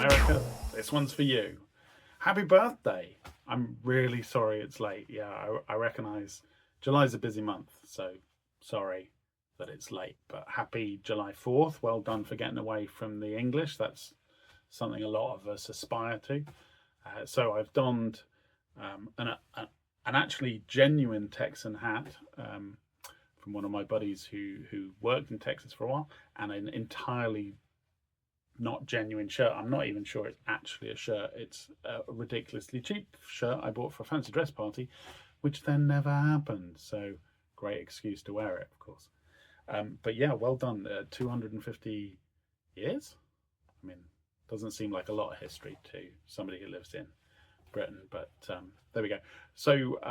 Erica, this one's for you. Happy birthday. I'm really sorry it's late. Yeah, I recognise July's a busy month, so sorry that it's late. But happy July 4th. Well done for getting away from the English. That's something a lot of us aspire to. So I've donned an actually genuine Texan hat from one of my buddies who worked in Texas for a while, and an entirely not genuine shirt. I'm not even sure it's actually a shirt. It's a ridiculously cheap shirt I bought for a fancy dress party, which then never happened. So great excuse to wear it, of course. But yeah, well done. 250 years? I mean, doesn't seem like a lot of history to somebody who lives in Britain, but there we go. So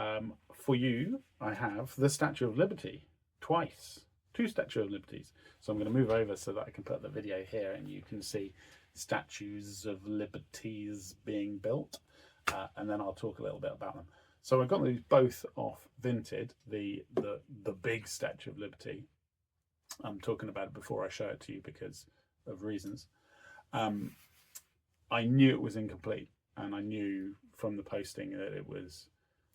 for you, I have the Statue of Liberty twice. Two Statue of Liberties. So I'm going to move over so that I can put the video here and you can see Statues of Liberties being built, and then I'll talk a little bit about them. So I got these both off Vinted, the big Statue of Liberty. I'm talking about it before I show it to you because of reasons. I knew it was incomplete, and I knew from the posting that it was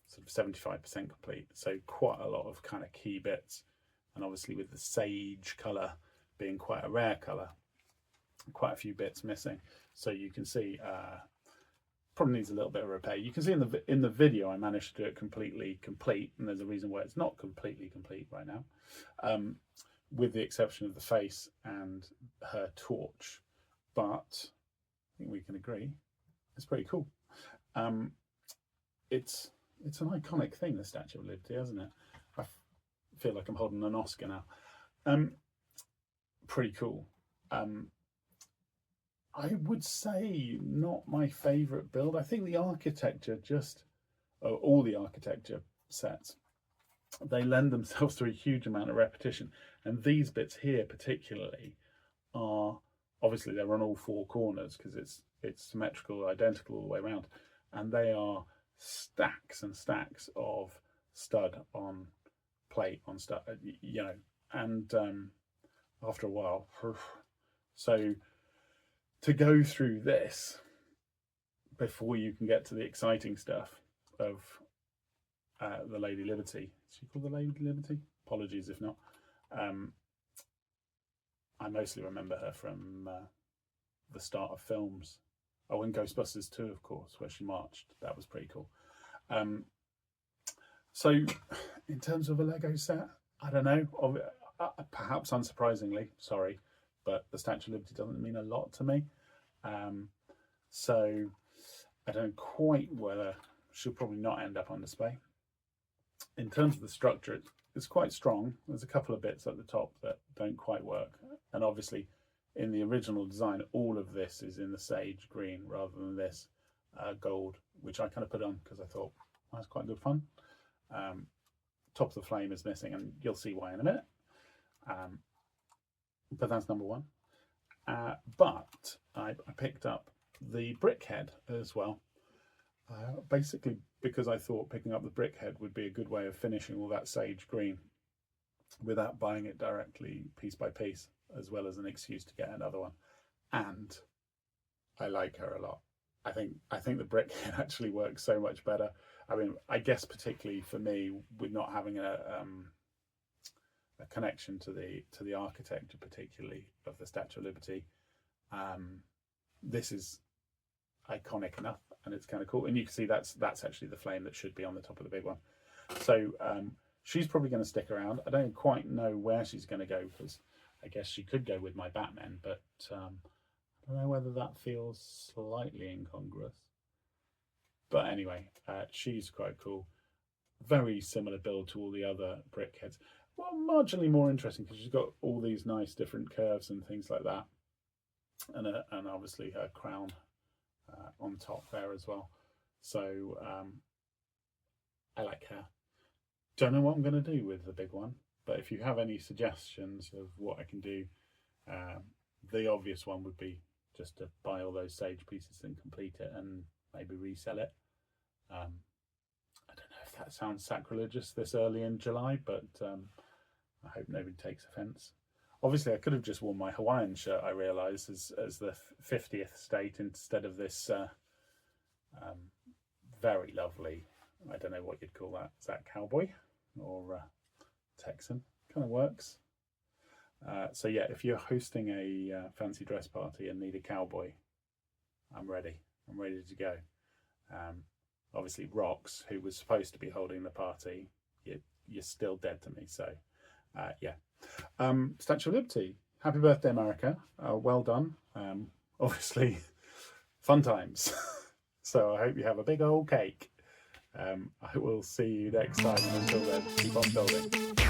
sort of 75% complete. So quite a lot of kind of key bits. And obviously with the sage colour being quite a rare colour, quite a few bits missing. So you can see probably needs a little bit of repair. You can see in the video I managed to do it completely complete, and there's a reason why it's not completely complete right now, with the exception of the face and her torch. But I think we can agree it's pretty cool. It's an iconic thing, the Statue of Liberty, hasn't it? I feel like I'm holding an Oscar now. Pretty cool. I would say not my favourite build. I think the architecture all the architecture sets, they lend themselves to a huge amount of repetition. And these bits here particularly are, obviously they're on all four corners because it's symmetrical, identical all the way around. And they are stacks and stacks of stud on plate on stud, and after a while, so to go through this before you can get to the exciting stuff of the Lady Liberty. Is she called the Lady Liberty? Apologies if not. I mostly remember her from the start of films. Oh, and Ghostbusters 2, of course, where she marched. That was pretty cool. So in terms of a Lego set, I don't know. Perhaps unsurprisingly, sorry, but the Statue of Liberty doesn't mean a lot to me. So I don't know quite whether she'll probably not end up on display. In terms of the structure, it's quite strong. There's a couple of bits at the top that don't quite work. And obviously, in the original design, all of this is in the sage green rather than this gold, which I kind of put on because I thought that's quite good fun. Top of the flame is missing, and you'll see why in a minute. But that's number one. But I picked up the brickhead as well, basically because I thought picking up the brickhead would be a good way of finishing all that sage green without buying it directly piece by piece, as well as an excuse to get another one. And I like her a lot. I think the brickhead actually works so much better. I mean, I guess particularly for me, with not having a connection to the architecture, particularly of the Statue of Liberty, this is iconic enough, and it's kind of cool. And you can see that's actually the flame that should be on the top of the big one. So she's probably going to stick around. I don't quite know where she's going to go, because I guess she could go with my Batman, but I don't know whether that feels slightly incongruous. But anyway, she's quite cool. Very similar build to all the other brickheads. Well, marginally more interesting because she's got all these nice different curves and things like that. And obviously her crown on top there as well. So I like her. Don't know what I'm going to do with the big one, but if you have any suggestions of what I can do, the obvious one would be just to buy all those sage pieces and complete it and maybe resell it. I don't know if that sounds sacrilegious this early in July, but I hope nobody takes offence. Obviously, I could have just worn my Hawaiian shirt, I realised, as the 50th state instead of this very lovely, I don't know what you'd call that. Is that cowboy or Texan? Kind of works. So yeah, if you're hosting a fancy dress party and need a cowboy, I'm ready. I'm ready to go. Obviously, Rox, who was supposed to be holding the party, you're still dead to me. So yeah. Statue of Liberty. Happy birthday, America. Well done. Obviously, fun times. So I hope you have a big old cake. I will see you next time. And until then, keep on building.